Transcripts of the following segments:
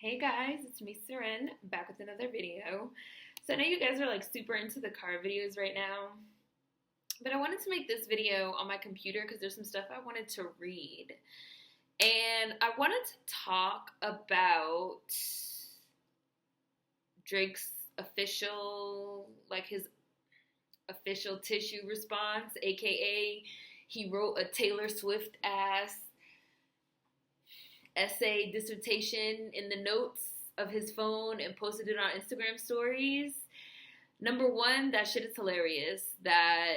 Hey guys, it's me, Seren, back with another video. So I know you guys are like super into the car videos right now, but I wanted to make this video on my computer because there's some stuff I wanted to read. And I wanted to talk about Drake's his official tissue response, aka he wrote a Taylor Swift ass essay dissertation in the notes of his phone and posted it on Instagram stories. Number one, that shit is hilarious that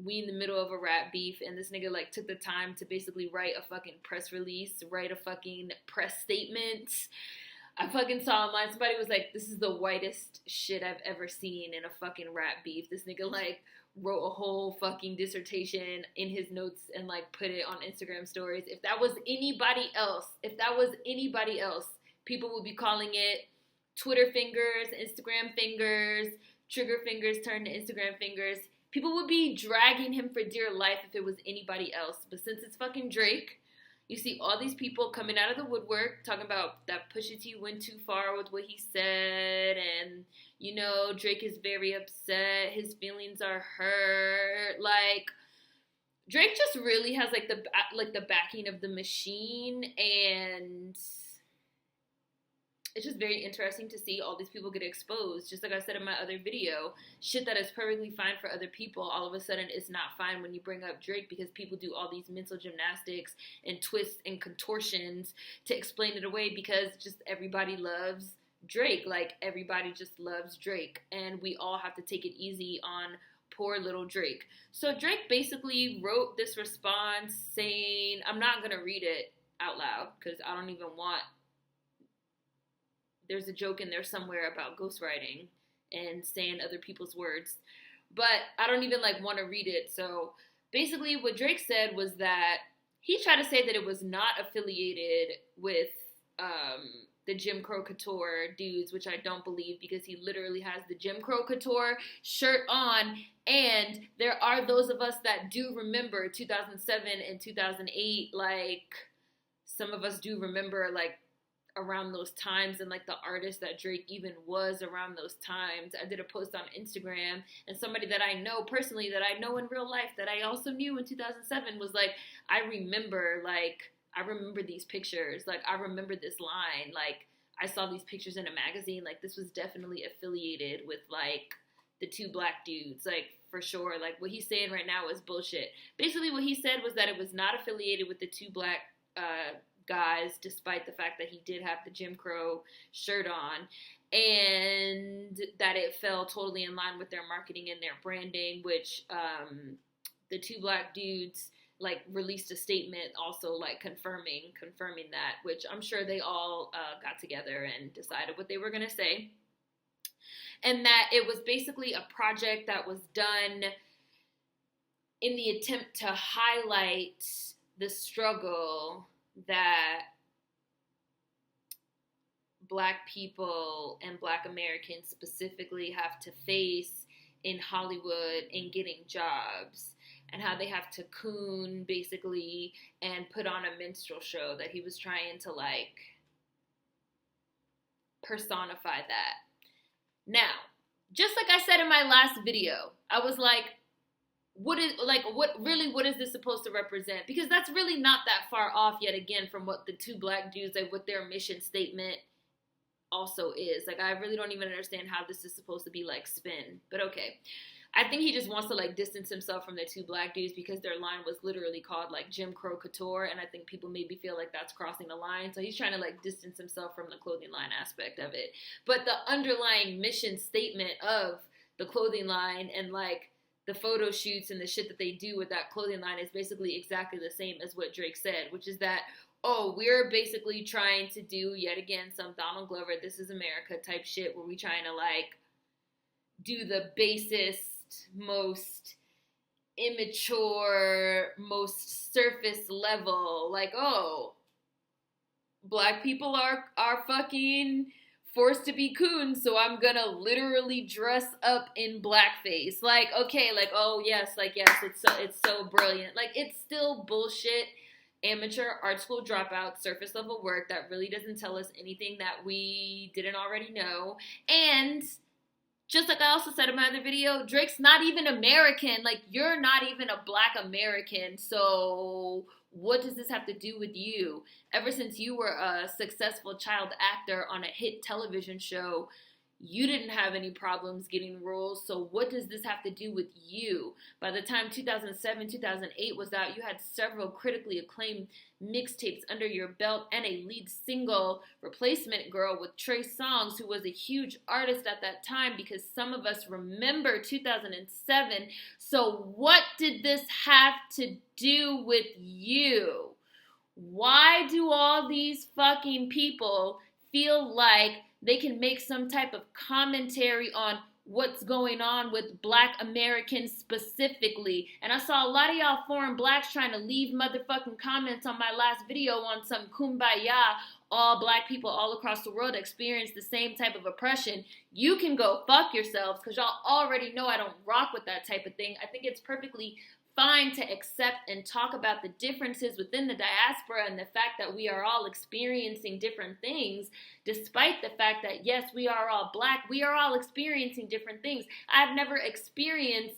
we in the middle of a rap beef and this nigga like took the time to basically write a fucking press release, write a fucking press statement. I fucking saw online, somebody was like, this is the whitest shit I've ever seen in a fucking rap beef. This nigga like wrote a whole fucking dissertation in his notes and like put it on Instagram stories. If that was anybody else, people would be calling it Twitter fingers, Instagram fingers, trigger fingers turned to Instagram fingers. People would be dragging him for dear life if it was anybody else. But since it's fucking Drake, you see all these people coming out of the woodwork talking about that Pusha-T went too far with what he said, and you know Drake is very upset, his feelings are hurt. Like Drake just really has like the backing of the machine, and it's just very interesting to see all these people get exposed. Just like I said in my other video, shit that is perfectly fine for other people, all of a sudden is not fine when you bring up Drake because people do all these mental gymnastics and twists and contortions to explain it away because just everybody loves Drake. Like, everybody just loves Drake, and we all have to take it easy on poor little Drake. So Drake basically wrote this response saying, I'm not going to read it out loud because I don't even want... There's a joke in there somewhere about ghostwriting and saying other people's words, but I don't even like want to read it. So basically what Drake said was that he tried to say that it was not affiliated with the Jim Crow Couture dudes, which I don't believe because he literally has the Jim Crow Couture shirt on, and there are those of us that do remember 2007 and 2008, like some of us do remember like around those times and like the artist that Drake even was around those times. I did a post on Instagram, and somebody that I know personally, that I know in real life, that I also knew in 2007 was like, I remember these pictures, like I remember this line, like I saw these pictures in a magazine, like this was definitely affiliated with like the two black dudes, like for sure. Like what he's saying right now is bullshit. Basically what he said was that it was not affiliated with the two black guys, despite the fact that he did have the Jim Crow shirt on, and that it fell totally in line with their marketing and their branding, which the two black dudes like released a statement also like confirming that, which I'm sure they all got together and decided what they were going to say, and that it was basically a project that was done in the attempt to highlight the struggle that black people and black Americans specifically have to face in Hollywood in getting jobs, and how they have to coon basically and put on a minstrel show, that he was trying to like personify that. Now, just like I said in my last video, I was like, what is this supposed to represent? Because that's really not that far off yet again from what the two black dudes, like what their mission statement also is. Like I really don't even understand how this is supposed to be like spin, but okay. I think he just wants to like distance himself from the two black dudes because their line was literally called like Jim Crow Couture, and I think people maybe feel like that's crossing the line. So he's trying to like distance himself from the clothing line aspect of it. But the underlying mission statement of the clothing line and like the photo shoots and the shit that they do with that clothing line is basically exactly the same as what Drake said, which is that, oh, we're basically trying to do yet again some Donald Glover, This Is America type shit, where we trying to like do the basest, most immature, most surface level, like, oh, black people are fucking forced to be coons, so I'm gonna literally dress up in blackface. Like, okay, like, oh yes, like yes, it's so brilliant. Like, it's still bullshit amateur art school dropout, surface level work that really doesn't tell us anything that we didn't already know. And just like I also said in my other video, Drake's not even American. Like, you're not even a Black American. So what does this have to do with you? Ever since you were a successful child actor on a hit television show, you didn't have any problems getting roles. So what does this have to do with you? By the time 2007, 2008 was out, you had several critically acclaimed mixtapes under your belt and a lead single, Replacement Girl, with Trey Songz, who was a huge artist at that time, because some of us remember 2007. So what did this have to do with you? Why do all these fucking people feel like they can make some type of commentary on what's going on with Black Americans specifically? And I saw a lot of y'all foreign blacks trying to leave motherfucking comments on my last video on some kumbaya, all Black people all across the world experience the same type of oppression. You can go fuck yourselves, because y'all already know I don't rock with that type of thing. I think it's perfectly fine to accept and talk about the differences within the diaspora and the fact that we are all experiencing different things, despite the fact that, yes, we are all Black, we are all experiencing different things. I've never experienced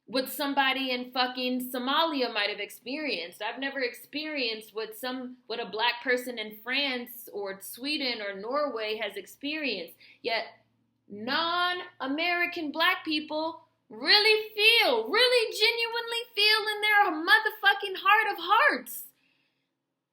what somebody in fucking Somalia might have experienced. I've never experienced what a Black person in France or Sweden or Norway has experienced. Yet non-American Black people really genuinely feel in their motherfucking heart of hearts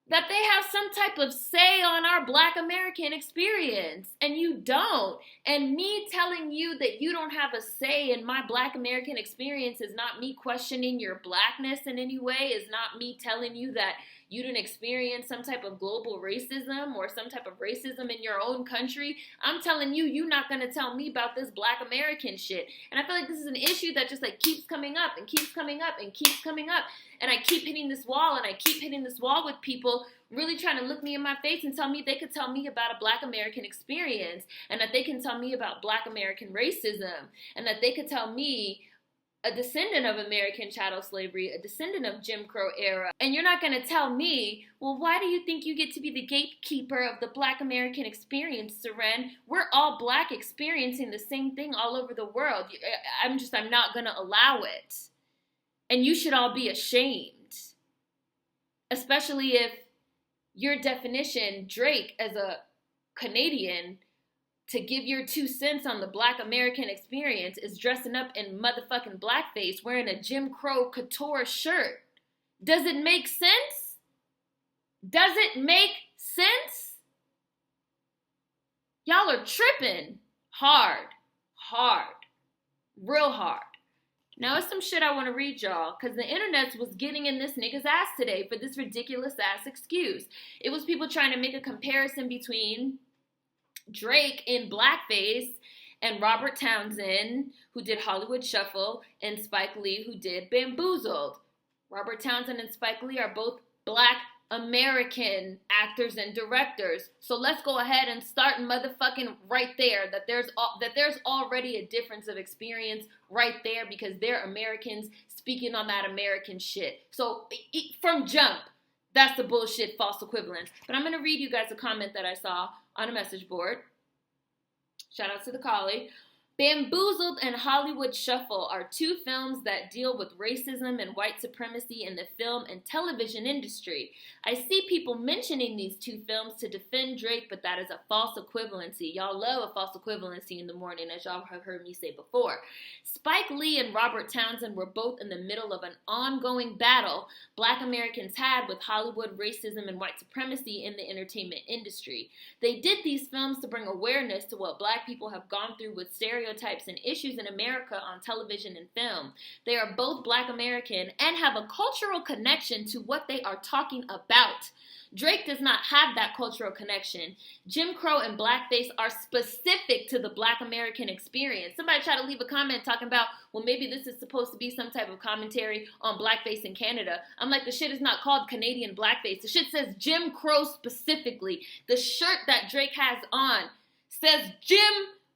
that they have some type of say on our Black American experience, and you don't. And me telling you that you don't have a say in my Black American experience is not me questioning your Blackness in any way, is not me telling you that you didn't experience some type of global racism or some type of racism in your own country. I'm telling you, you're not going to tell me about this Black American shit. And I feel like this is an issue that just like keeps coming up and keeps coming up and keeps coming up. And I keep hitting this wall and I keep hitting this wall with people really trying to look me in my face and tell me they could tell me about a Black American experience, and that they can tell me about Black American racism, and that they could tell me, a descendant of American chattel slavery, a descendant of Jim Crow era. And you're not going to tell me, well, why do you think you get to be the gatekeeper of the Black American experience, Seren? We're all Black experiencing the same thing all over the world. I'm not going to allow it. And you should all be ashamed. Especially if your definition, Drake, as a Canadian, to give your 2 cents on the Black American experience, is dressing up in motherfucking blackface, wearing a Jim Crow couture shirt. Does it make sense? Does it make sense? Y'all are tripping hard, real hard. Now, it's some shit I want to read y'all, because the internet was getting in this nigga's ass today for this ridiculous ass excuse. It was people trying to make a comparison between Drake in blackface and Robert Townsend, who did Hollywood Shuffle, and Spike Lee, who did Bamboozled. Robert Townsend and Spike Lee are both Black American actors and directors. So let's go ahead and start motherfucking right there, that there's already a difference of experience right there, because they're Americans speaking on that American shit. So from jump, that's the bullshit false equivalence. But I'm going to read you guys a comment that I saw on a message board. Shout out to the colleague. Bamboozled and Hollywood Shuffle are 2 films that deal with racism and white supremacy in the film and television industry. I see people mentioning these 2 films to defend Drake, but that is a false equivalency. Y'all love a false equivalency in the morning, as y'all have heard me say before. Spike Lee and Robert Townsend were both in the middle of an ongoing battle Black Americans had with Hollywood racism and white supremacy in the entertainment industry. They did these films to bring awareness to what Black people have gone through with stereotypes and issues in America on television and film. They are both Black American and have a cultural connection to what they are talking about. Drake does not have that cultural connection. Jim Crow and blackface are specific to the Black American experience. Somebody tried to leave a comment talking about, well, maybe this is supposed to be some type of commentary on blackface in Canada. I'm like, the shit is not called Canadian blackface. The shit says Jim Crow specifically. The shirt that Drake has on says Jim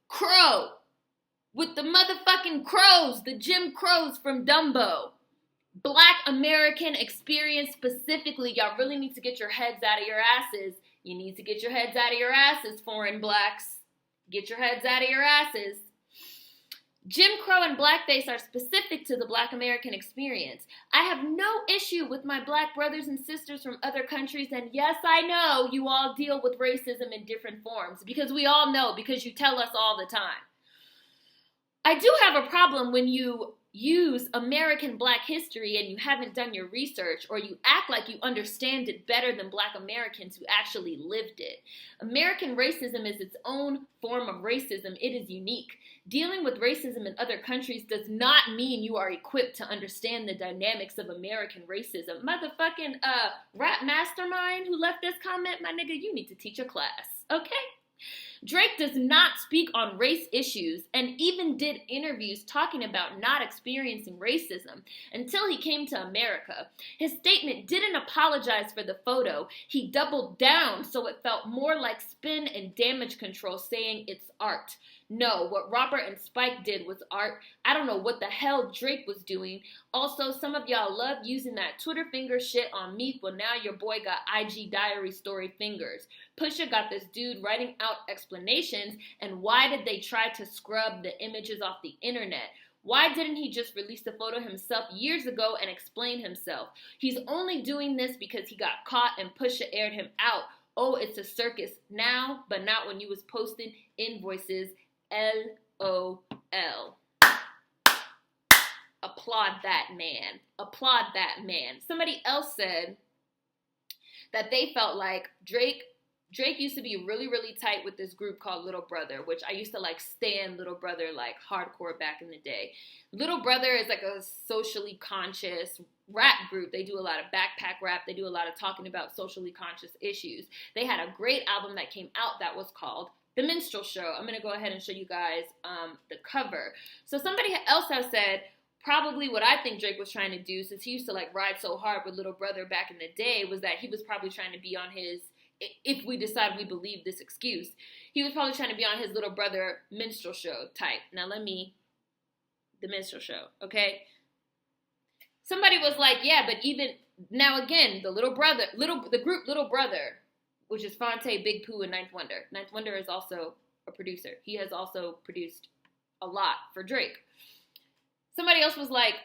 Crow with the motherfucking crows, the Jim Crows from Dumbo. Black American experience specifically, y'all really need to get your heads out of your asses. You need to get your heads out of your asses, foreign blacks. Get your heads out of your asses. Jim Crow and blackface are specific to the Black American experience. I have no issue with my black brothers and sisters from other countries, and yes, I know you all deal with racism in different forms, because we all know, because you tell us all the time. I do have a problem when you use American Black history and you haven't done your research, or you act like you understand it better than Black Americans who actually lived it. American racism is its own form of racism. It is unique. Dealing with racism in other countries does not mean you are equipped to understand the dynamics of American racism. Motherfucking rap mastermind who left this comment, my nigga, you need to teach a class, okay? Drake does not speak on race issues and even did interviews talking about not experiencing racism until he came to America. His statement didn't apologize for the photo. He doubled down so it felt more like spin and damage control, saying it's art. No, what Robert and Spike did was art. I don't know what the hell Drake was doing. Also, some of y'all love using that Twitter finger shit on me. Well, now your boy got IG diary story fingers. Pusha got this dude writing out explanations, and why did they try to scrub the images off the internet? Why didn't he just release the photo himself years ago and explain himself? He's only doing this because he got caught and Pusha aired him out. Oh, it's a circus now, but not when you was posting invoices. LOL. Applaud that man. Applaud that man. Somebody else said that they felt like Drake used to be really, really tight with this group called Little Brother, which I used to like stan Little Brother like hardcore back in the day. Little Brother is like a socially conscious rap group. They do a lot of backpack rap. They do a lot of talking about socially conscious issues. They had a great album that came out that was called The Minstrel Show. I'm going to go ahead and show you guys the cover. So somebody else has said, probably what I think Drake was trying to do, since he used to like ride so hard with Little Brother back in the day, was that he was probably trying to be on his, if we decide we believe this excuse, he was probably trying to be on his Little Brother minstrel show type. Now the minstrel show, okay? Somebody was like, yeah, but even, now again, the group Little Brother, which is Fonte, Big Pooh, and Ninth Wonder. Ninth Wonder is also a producer. He has also produced a lot for Drake. Somebody else was like,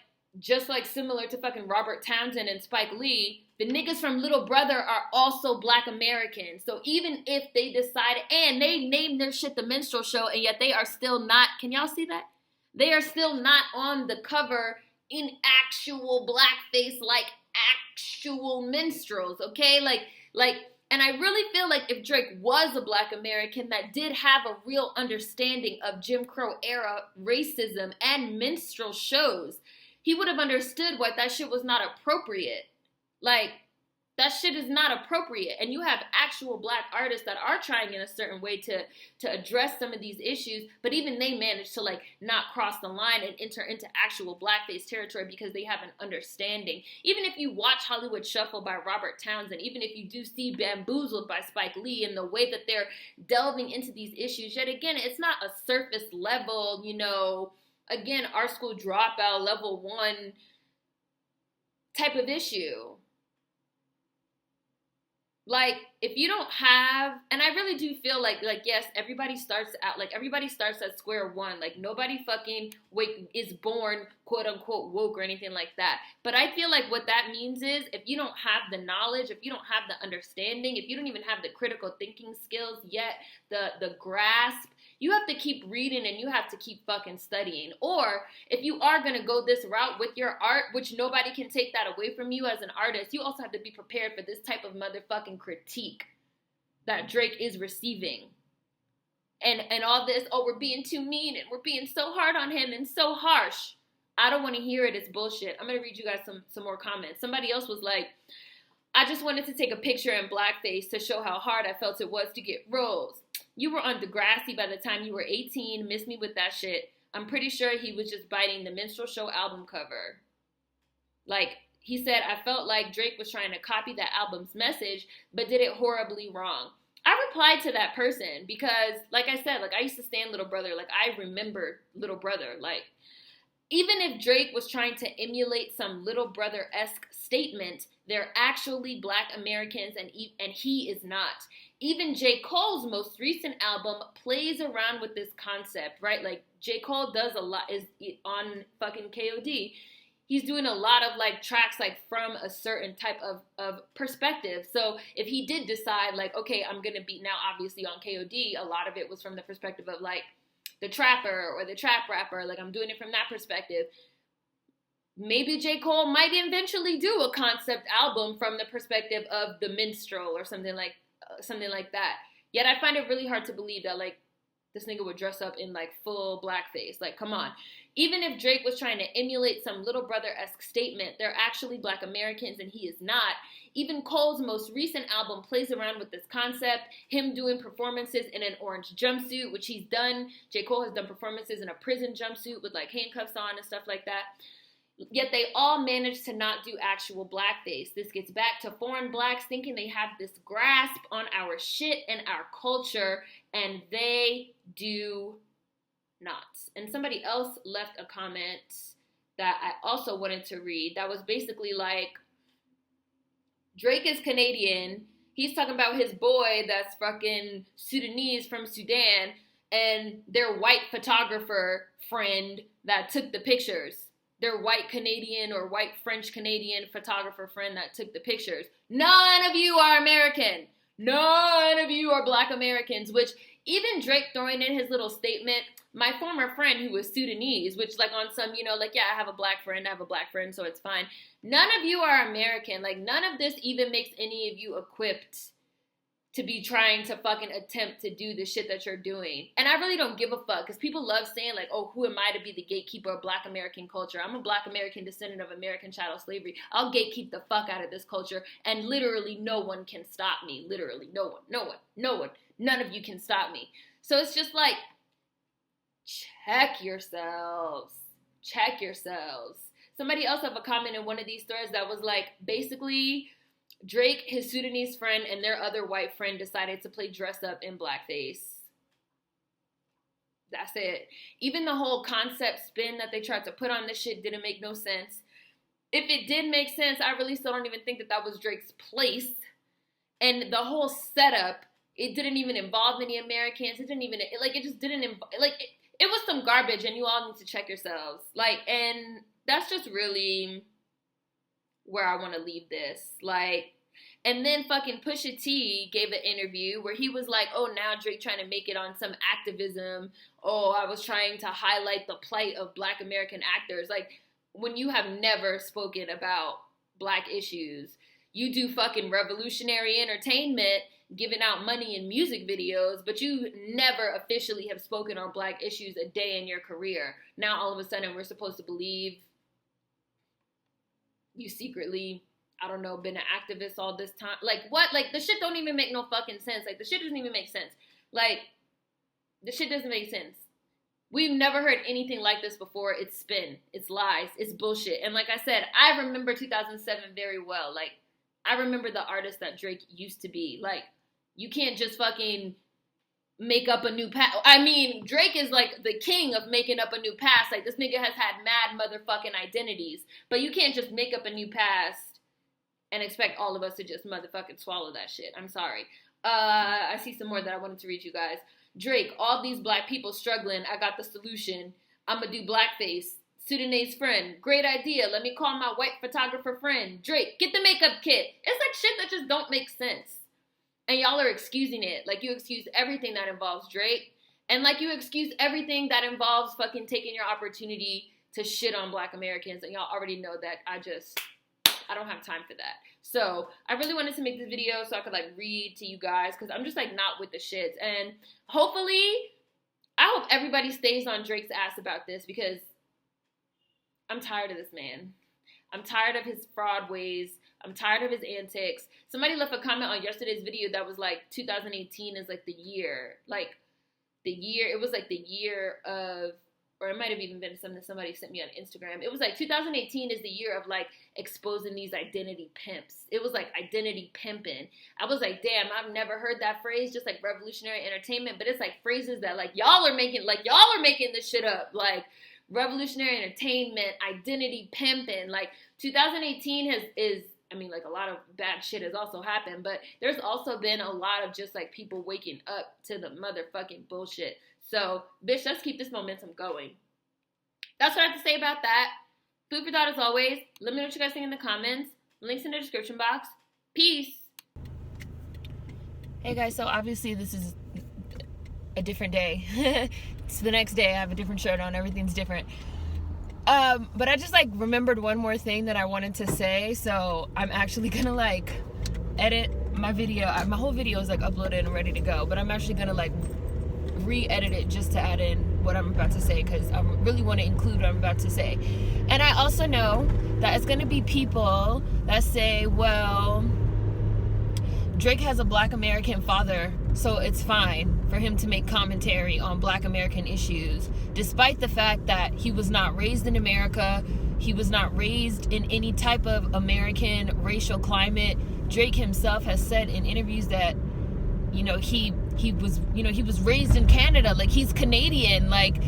just like similar to fucking Robert Townsend and Spike Lee, the niggas from Little Brother are also Black Americans. So even if they decided, and they named their shit The Minstrel Show, and yet they are still not, can y'all see that? They are still not on the cover in actual blackface, like actual minstrels, okay? Like, and I really feel like if Drake was a Black American that did have a real understanding of Jim Crow era racism and minstrel shows, he would have understood why that shit was not appropriate. Like, that shit is not appropriate. And you have actual Black artists that are trying in a certain way to address some of these issues, but even they manage to like not cross the line and enter into actual blackface territory because they have an understanding. Even if you watch Hollywood Shuffle by Robert Townsend, even if you do see Bamboozled by Spike Lee and the way that they're delving into these issues, yet again, it's not a surface level, you know, again, art school dropout level 1 type of issue. Like, if you don't have, and I really do feel like yes, everybody starts at square one. Like, nobody fucking is born, quote unquote, woke or anything like that. But I feel like what that means is, if you don't have the knowledge, if you don't have the understanding, if you don't even have the critical thinking skills yet, the grasp, you have to keep reading and you have to keep fucking studying. Or if you are going to go this route with your art, which nobody can take that away from you as an artist, you also have to be prepared for this type of motherfucking critique that Drake is receiving. And all this, oh, we're being too mean and we're being so hard on him and so harsh. I don't want to hear it. It's bullshit. I'm going to read you guys some more comments. Somebody else was like, I just wanted to take a picture in blackface to show how hard I felt it was to get roles. You were on Degrassi by the time you were 18. Miss me with that shit. I'm pretty sure he was just biting the Minstrel Show album cover. Like, he said, I felt like Drake was trying to copy that album's message, but did it horribly wrong. I replied to that person because, like I said, like, I used to stand Little Brother. Like, I remember Little Brother. Like, Even if Drake was trying to emulate some Little Brother-esque statement, they're actually Black Americans and he is not. Even J. Cole's most recent album plays around with this concept, right? Like, J. Cole does a lot, is on fucking K.O.D. He's doing a lot of like tracks like from a certain type of perspective. So if he did decide like, okay, I'm gonna be now obviously on K.O.D, a lot of it was from the perspective of like the trapper or the trap rapper, like I'm doing it from that perspective. Maybe J. Cole might eventually do a concept album from the perspective of the minstrel or something like that. Yet I find it really hard to believe that like this nigga would dress up in like full blackface. Like, come on. Even if Drake was trying to emulate some Little Brother-esque statement, they're actually Black Americans and he is not. Even Cole's most recent album plays around with this concept, him doing performances in an orange jumpsuit, which he's done. J. Cole has done performances in a prison jumpsuit with like handcuffs on and stuff like that. Yet they all managed to not do actual blackface. This gets back to foreign blacks thinking they have this grasp on our shit and our culture, and they do not. And somebody else left a comment that I also wanted to read that was basically like, Drake is Canadian. He's talking about his boy that's fucking Sudanese from Sudan and their white photographer friend that took the pictures. Their white Canadian or white French Canadian photographer friend that took the pictures. None of you are American. None of you are Black Americans, which even Drake throwing in his little statement, my former friend who was Sudanese, which like on some, you know, like, yeah, I have a black friend, so it's fine. None of you are American. Like, none of this even makes any of you equipped to be trying to fucking attempt to do the shit that you're doing. And I really don't give a fuck, because people love saying like, oh, who am I to be the gatekeeper of Black American culture? I'm a Black American descendant of American chattel slavery. I'll gatekeep the fuck out of this culture, and literally no one can stop me. Literally no one. None of you can stop me. So it's just like, check yourselves. Check yourselves. Somebody else have a comment in one of these threads that was like, basically, Drake, his Sudanese friend, and their other white friend decided to play dress up in blackface. That's it. Even the whole concept spin that they tried to put on this shit didn't make no sense. If it did make sense, I really still don't even think that was Drake's place. And the whole setup, it didn't even involve any Americans. It was some garbage, and you all need to check yourselves. Like, and that's just really where I want to leave this. Like, and then fucking Pusha-T gave an interview where he was like, oh, now Drake trying to make it on some activism. Oh, I was trying to highlight the plight of Black American actors. Like, when you have never spoken about Black issues, you do fucking revolutionary entertainment, giving out money in music videos, but you never officially have spoken on Black issues a day in your career. Now all of a sudden we're supposed to believe you secretly, I don't know, been an activist all this time. Like, what? Like, the shit don't even make no fucking sense. Like, the shit doesn't even make sense. Like, the shit doesn't make sense. We've never heard anything like this before. It's spin. It's lies. It's bullshit. And like I said, I remember 2007 very well. Like, I remember the artist that Drake used to be. Like, you can't just fucking make up a new past. I mean, Drake is like the king of making up a new past. Like, this nigga has had mad motherfucking identities. But you can't just make up a new past and expect all of us to just motherfucking swallow that shit. I'm sorry. I see some more that I wanted to read you guys. Drake, all these Black people struggling. I got the solution. I'm gonna do blackface. Sudanese friend, great idea. Let me call my white photographer friend. Drake, get the makeup kit. It's like shit that just don't make sense. And y'all are excusing it. Like, you excuse everything that involves Drake. And like, you excuse everything that involves fucking taking your opportunity to shit on Black Americans. And y'all already know that I don't have time for that. So I really wanted to make this video so I could like read to you guys, because I'm just like not with the shits. And hopefully, I hope everybody stays on Drake's ass about this, because I'm tired of this man. I'm tired of his fraud ways. I'm tired of his antics. Somebody left a comment on yesterday's video that was like 2018 is like the year. Like, the year, it was like the year of, or it might have even been something somebody sent me on Instagram. It was like 2018 is the year of like exposing these identity pimps. It was like identity pimping. I was like, damn, I've never heard that phrase, just like revolutionary entertainment. But it's like phrases that like y'all are making this shit up. Like, revolutionary entertainment, identity pimping. Like 2018 is I mean, like, a lot of bad shit has also happened, but there's also been a lot of just, like, people waking up to the motherfucking bullshit. So, bitch, let's keep this momentum going. That's what I have to say about that. Food for thought as always. Let me know what you guys think in the comments. Links in the description box. Peace. Hey, guys, so obviously this is a different day. It's the next day. I have a different shirt on. Everything's different. But I just, like, remembered one more thing that I wanted to say, so I'm actually gonna, like, edit my video. My whole video is, like, uploaded and ready to go, but I'm actually gonna, like, re-edit it just to add in what I'm about to say, because I really want to include what I'm about to say. And I also know that it's gonna be people that say, well, Drake has a Black American father, so it's fine for him to make commentary on Black American issues, despite the fact that he was not raised in America, he was not raised in any type of American racial climate. Drake himself has said in interviews that, you know, he was raised in Canada, like, he's Canadian, like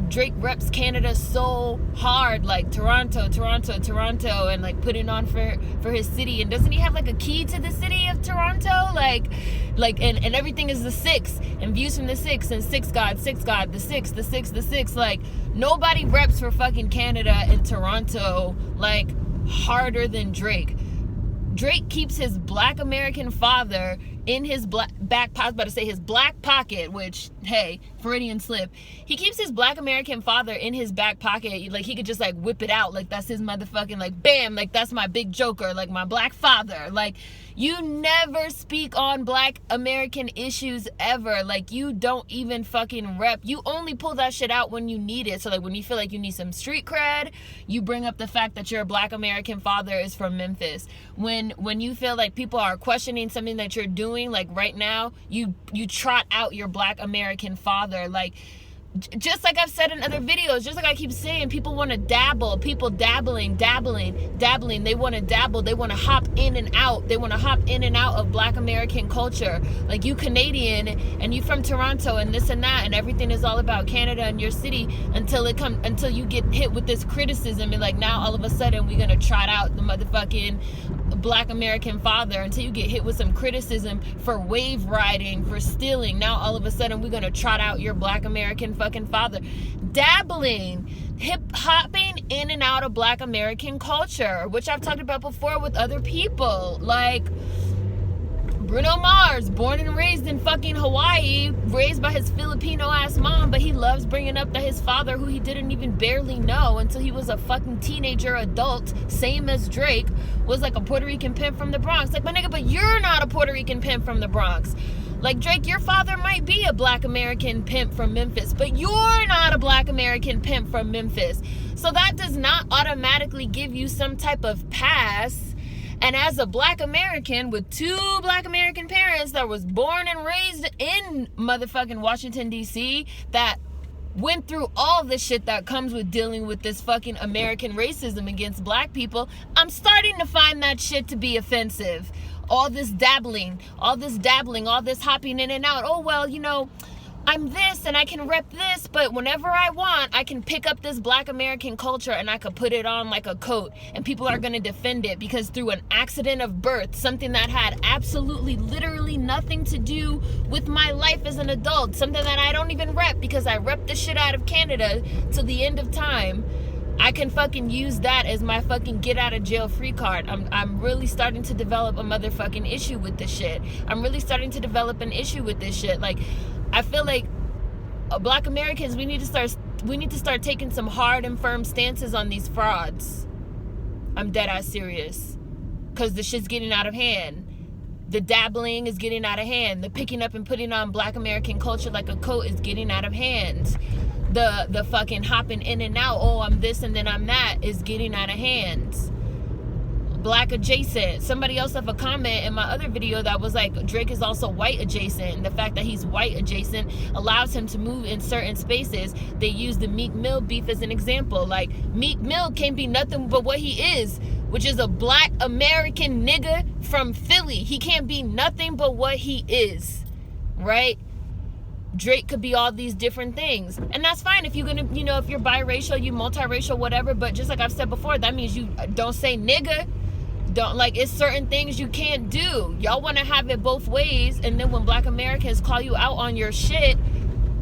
Drake reps Canada so hard, like Toronto, and, like, putting on for his city. And doesn't he have, like, a key to the city of Toronto? Like and everything is the six, and views from the six, and six God, the six. Like, nobody reps for fucking Canada and Toronto, like, harder than Drake. Drake keeps his Black American father in his back pocket, about to say his black pocket, which, hey, Freudian slip. He keeps his Black American father in his back pocket, like, he could just, like, whip it out, like, that's his motherfucking, like, bam, like, that's my big joker, like, my Black father. Like, you never speak on Black American issues ever. Like, you don't even fucking rep. You only pull that shit out when you need it. So, like, when you feel like you need some street cred, you bring up the fact that your Black American father is from Memphis. When you feel like people are questioning something that you're doing, like right now, you trot out your Black American father. Like, just like I've said in other videos, just like I keep saying, people want to dabble. People dabbling. They want to dabble. They want to hop in and out. They want to hop in and out of Black American culture. Like, you Canadian and you from Toronto and this and that, and everything is all about Canada and your city until you get hit with this criticism, and, like, now all of a sudden we're gonna trot out the motherfucking Black American father until you get hit with some criticism for wave riding, for stealing. Now all of a sudden we're gonna trot out your Black American fucking father. Dabbling, hip-hopping in and out of Black American culture, which I've talked about before with other people, like Bruno Mars, born and raised in fucking Hawaii, raised by his Filipino-ass mom, but he loves bringing up that his father, who he didn't even barely know until he was a fucking teenager adult, same as Drake, was, like, a Puerto Rican pimp from the Bronx. Like, my nigga, but you're not a Puerto Rican pimp from the Bronx. Like, Drake, your father might be a Black American pimp from Memphis, but you're not a Black American pimp from Memphis. So that does not automatically give you some type of pass. And as a Black American with two Black American parents that was born and raised in motherfucking Washington, D.C., that went through all the shit that comes with dealing with this fucking American racism against Black people, I'm starting to find that shit to be offensive. All this dabbling, all this hopping in and out. Oh, well, you know, I'm this and I can rep this, but whenever I want, I can pick up this Black American culture and I could put it on like a coat, and people are going to defend it because through an accident of birth, something that had absolutely, literally nothing to do with my life as an adult, something that I don't even rep because I rep the shit out of Canada till the end of time, I can fucking use that as my fucking get out of jail free card. I'm really starting to develop a motherfucking issue with this shit. I'm really starting to develop an issue with this shit. Like, I feel like Black Americans, we need to start taking some hard and firm stances on these frauds. I'm dead ass serious. Cause the shit's getting out of hand. The dabbling is getting out of hand. The picking up and putting on Black American culture like a coat is getting out of hand. The fucking hopping in and out, oh, I'm this and then I'm that, is getting out of hand. Black adjacent. Somebody else left a comment in my other video that was like, Drake is also white adjacent. The fact that he's white adjacent allows him to move in certain spaces. They use the Meek Mill beef as an example. Like, Meek Mill can't be nothing but what he is, which is a Black American nigga from Philly. He can't be nothing but what he is, right? Drake could be all these different things, and that's fine if you're gonna, you know, if you're biracial, you multiracial, whatever. But just like I've said before, that means you don't say nigga. Don't, like, it's certain things you can't do. Y'all want to have it both ways, and then when Black Americans call you out on your shit,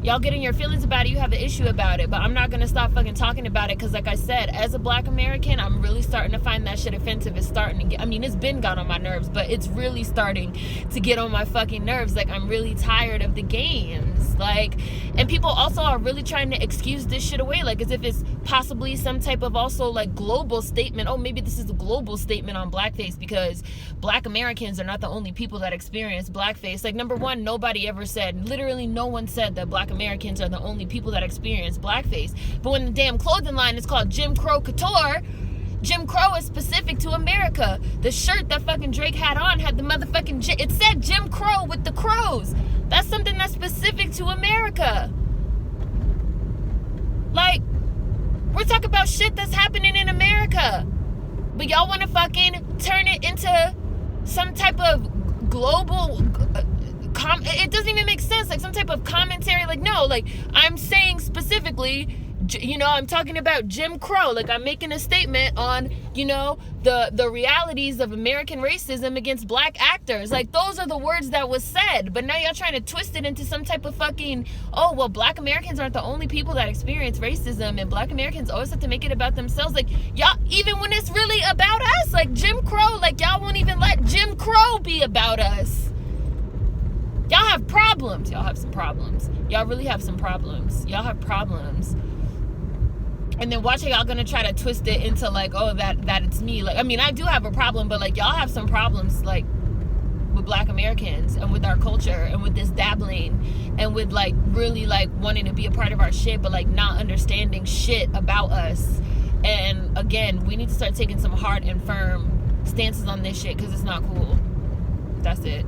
y'all get in your feelings about it, you have an issue about it. But I'm not gonna stop fucking talking about it, because like I said, as a Black American, I'm really starting to find that shit offensive. It's starting to get, I mean, it's been got on my nerves, but it's really starting to get on my fucking nerves. Like, I'm really tired of the games. Like, and people also are really trying to excuse this shit away, like as if it's possibly some type of also like global statement. Oh, maybe this is a global statement on blackface because Black Americans are not the only people that experience blackface. Like, number one, nobody ever said, literally no one said that Black Americans are the only people that experience blackface. But when the damn clothing line is called Jim Crow Couture, Jim Crow is specific to America. The shirt that fucking Drake had on had the motherfucking, it said Jim Crow with the crows. That's something that's specific to America. Like, we're talking about shit that's happening in America, but y'all want to fucking turn it into some type of global it doesn't even make sense, like some type of commentary. Like, no, like, I'm saying specifically, you know, I'm talking about Jim Crow. Like, I'm making a statement on, you know, the realities of American racism against Black actors. Like, those are the words that was said. But now y'all trying to twist it into some type of fucking, oh, well, Black Americans aren't the only people that experience racism, and Black Americans always have to make it about themselves. Like, y'all, even when it's really about us, like Jim Crow, like, y'all won't even let Jim Crow be about us. Y'all have problems. Y'all have some problems. Y'all really have some problems. Y'all have problems. And then watch how y'all gonna try to twist it into like, oh, that it's me. Like, I mean, I do have a problem, but like, y'all have some problems, like, with Black Americans and with our culture and with this dabbling and with like really like wanting to be a part of our shit, but like not understanding shit about us. And again, we need to start taking some hard and firm stances on this shit, because it's not cool. That's it.